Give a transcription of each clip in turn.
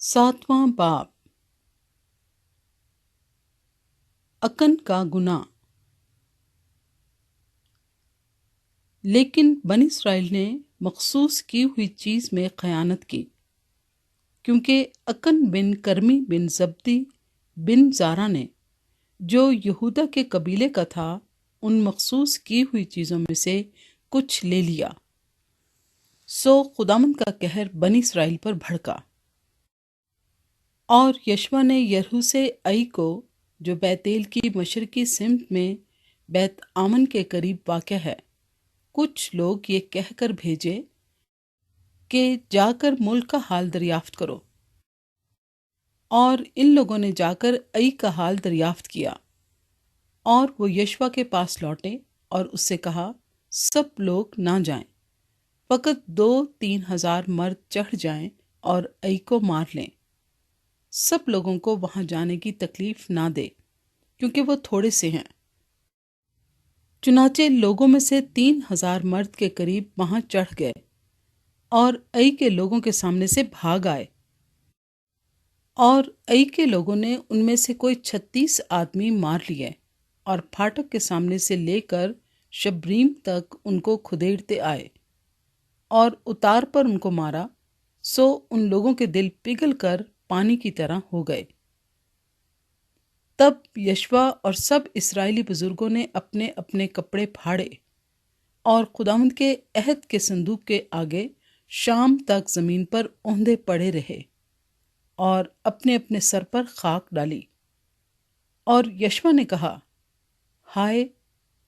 सातवां बाब। अकन का गुनाह। लेकिन बनी इसराइल ने मखसूस की हुई चीज़ में खयानत की, क्योंकि अकन बिन करमी बिन जब्दी बिन जारा ने, जो यहूदा के कबीले का था, उन मखसूस की हुई चीज़ों में से कुछ ले लिया। सो खुदामंद का कहर बनी इसराइल पर भड़का। और यशवा ने यरहू से आई को, जो बैतेल की मशरकी सिमत में बैत आमन के करीब वाक़ है, कुछ लोग ये कहकर भेजे कि जाकर मुल्क का हाल दरियाफ्त करो। और इन लोगों ने जाकर आई का हाल दरियाफ्त किया। और वो यशवा के पास लौटे और उससे कहा, सब लोग ना जाएं, फ़कत 2-3 हज़ार मर्द चढ़ जाएं और आई को मार लें। सब लोगों को वहां जाने की तकलीफ ना दे, क्योंकि वो थोड़े से हैं। चुनाचे लोगों में से 3,000 मर्द के करीब वहां चढ़ गए और आई के लोगों के सामने से भाग आए। और आई के लोगों ने उनमें से कोई 36 आदमी मार लिए और फाटक के सामने से लेकर शब्रीम तक उनको खुदेड़ते आए और उतार पर उनको मारा। सो उन लोगों के दिल पिघल कर पानी की तरह हो गए। तब यशवा और सब इस्राएली बुजुर्गों ने अपने अपने कपड़े फाड़े और खुदावंद के अहद के संदूक के आगे शाम तक जमीन पर औंधे पड़े रहे और अपने अपने सर पर खाक डाली। और यशवा ने कहा, हाय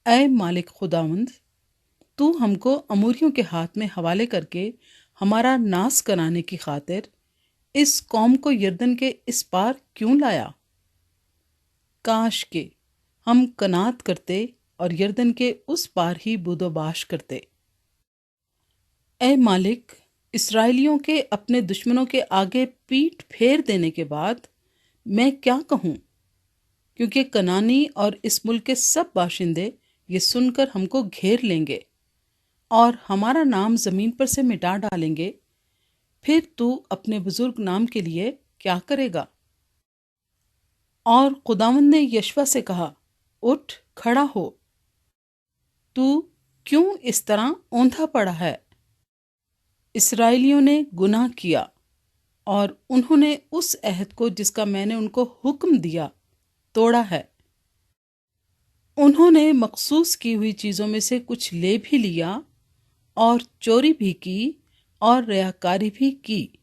ऐ मालिक खुदावंद, तू हमको अमोरियों के हाथ में हवाले करके हमारा नाश कराने की खातिर इस कौम को यरदन के इस पार क्यों लाया? काश के हम कनात करते और यरदन के उस पार ही बुदोबाश करते। ए मालिक, इस्राएलियों के अपने दुश्मनों के आगे पीठ फेर देने के बाद मैं क्या कहूँ? क्योंकि कनानी और इस मुल्क के सब बाशिंदे ये सुनकर हमको घेर लेंगे और हमारा नाम जमीन पर से मिटा डालेंगे। फिर तू अपने बुजुर्ग नाम के लिए क्या करेगा? और खुदावंद ने यशवा से कहा, उठ खड़ा हो, तू क्यों इस तरह औंधा पड़ा है? इस्राएलियों ने गुनाह किया और उन्होंने उस अहद को जिसका मैंने उनको हुक्म दिया तोड़ा है। उन्होंने मखसूस की हुई चीज़ों में से कुछ ले भी लिया और चोरी भी की और रियाकारी भी की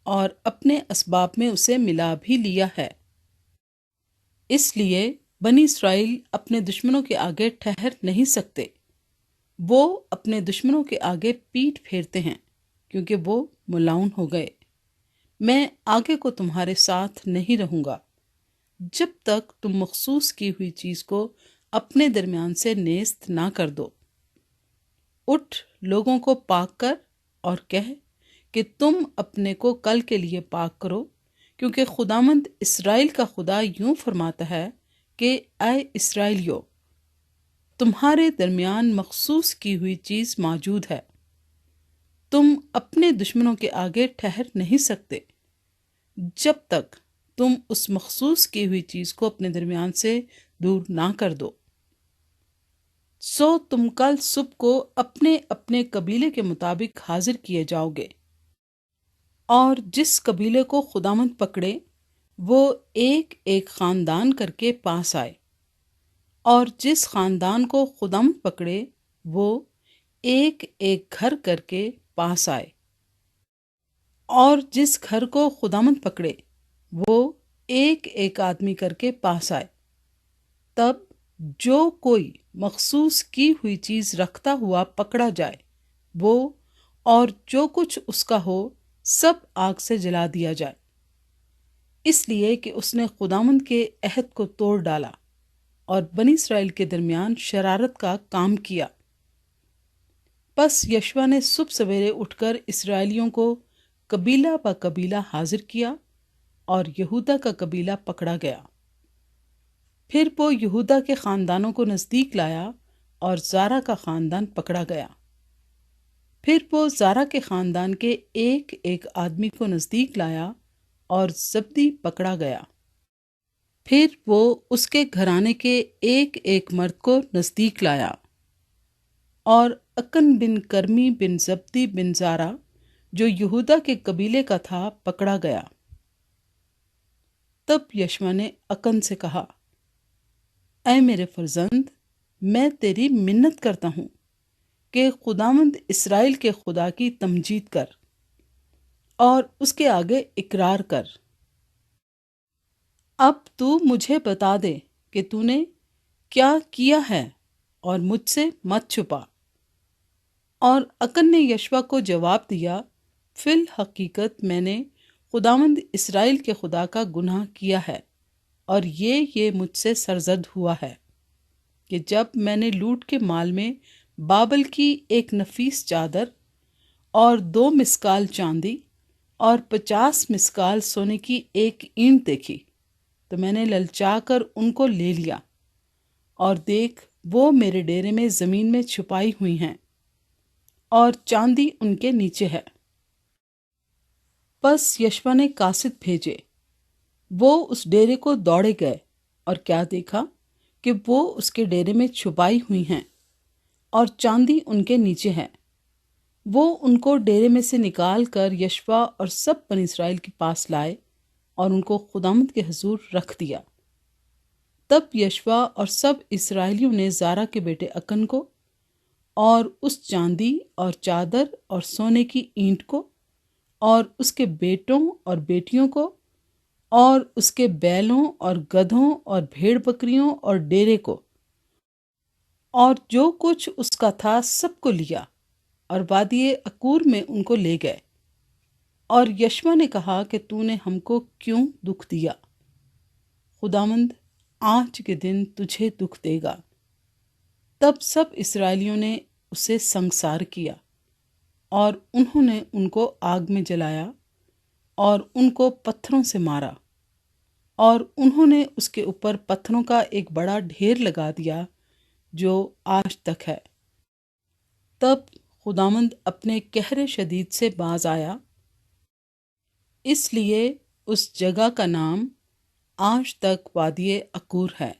और अपने असबाब में उसे मिला भी लिया है। इसलिए बनी इसराइल अपने दुश्मनों के आगे ठहर नहीं सकते। वो अपने दुश्मनों के आगे पीठ फेरते हैं, क्योंकि वो मुलाउन हो गए। मैं आगे को तुम्हारे साथ नहीं रहूंगा जब तक तुम मखसूस की हुई चीज़ को अपने दरमियान से नेस्त ना कर दो। उठ लोगों को पाक कर और कह कि तुम अपने को कल के लिए पाक करो, क्योंकि खुदामंद इस्राएल का खुदा यूं फरमाता है कि ऐ इस्राएलियों, तुम्हारे दरमियान मखसूस की हुई चीज़ मौजूद है। तुम अपने दुश्मनों के आगे ठहर नहीं सकते जब तक तुम उस मखसूस की हुई चीज़ को अपने दरमियान से दूर ना कर दो। सो तुम कल सुबह को अपने अपने कबीले के मुताबिक हाजिर किए जाओगे। और जिस कबीले को खुदामंद पकड़े वो एक एक ख़ानदान करके पास आए, और जिस ख़ानदान को खुदामंद पकड़े वो एक एक घर करके पास आए। और जिस घर को खुदामंद पकड़े वो एक एक आदमी करके पास आए। तब जो कोई मखसूस की हुई चीज़ रखता हुआ पकड़ा जाए, वो और जो कुछ उसका हो सब आग से जला दिया जाए, इसलिए कि उसने खुदावंद के अहद को तोड़ डाला और बनी इसराइल के दरमियान शरारत का काम किया। बस यशवा ने सुबह सवेरे उठकर इस्राएलियों को कबीला ब कबीला हाजिर किया और यहूदा का कबीला पकड़ा गया। फिर वो यहूदा के ख़ानदानों को नज़दीक लाया और ज़ारा का ख़ानदान पकड़ा गया। फिर वो ज़ारा के ख़ानदान के एक एक आदमी को नज़दीक लाया اور زبدی پکڑا گیا۔ پھر وہ اس کے گھرانے کے ایک ایک مرد کو نزدیک لایا، اور اکن بن کرمی بن زبدی بن زارا جو یہودا کے قبیلے کا تھا پکڑا گیا۔ تب یشوع نے اکن سے کہا، اے میرے فرزند، میں تیری منت کرتا ہوں کہ خداوند اسرائیل کے خدا کی تمجید کر اور اس کے آگے اقرار کر۔ اب تو مجھے بتا دے کہ تو نے کیا کیا ہے اور مجھ سے مت چھپا۔ اور اکن نے یشوع کو جواب دیا، فی الحقیقت میں نے خداوند اسرائیل کے خدا کا گناہ کیا ہے، اور یہ مجھ سے سرزد ہوا ہے کہ جب میں نے لوٹ کے مال میں بابل کی ایک نفیس چادر اور 2 مسکال چاندی اور 50 مسکال سونے کی ایک اینٹ دیکھی تو میں نے للچا کر ان کو لے لیا، اور دیکھ وہ میرے ڈیرے میں زمین میں چھپائی ہوئی ہیں، اور چاندی ان کے نیچے ہے۔ پس یشوع نے قاصد بھیجے، وہ اس ڈیرے کو دوڑے گئے، اور کیا دیکھا کہ وہ اس کے ڈیرے میں چھپائی ہوئی ہیں اور چاندی ان کے نیچے ہے۔ وہ ان کو ڈیرے میں سے نکال کر یشوع اور سب بنی اسرائیل کے پاس لائے اور ان کو خداوند کے حضور رکھ دیا۔ تب یشوع اور سب اسرائیلیوں نے زارا کے بیٹے اکن کو اور اس چاندی اور چادر اور سونے کی اینٹ کو اور اس کے بیٹوں اور بیٹیوں کو اور اس کے بیلوں اور گدھوں اور بھیڑ بکریوں اور ڈیرے کو اور جو کچھ اس کا تھا سب کو لیا، اور وادی اکور میں ان کو لے گئے۔ اور یشوع نے کہا کہ تو نے ہم کو کیوں دکھ دیا؟ خداوند آج کے دن تجھے دکھ دے گا۔ تب سب اسرائیلیوں نے اسے سنگسار کیا، اور انہوں نے ان کو آگ میں جلایا اور ان کو پتھروں سے مارا، اور انہوں نے اس کے اوپر پتھروں کا ایک بڑا ڈھیر لگا دیا جو آج تک ہے۔ تب خداوند اپنے قہر شدید سے باز آیا، اس لیے اس جگہ کا نام آج تک وادی اکور ہے۔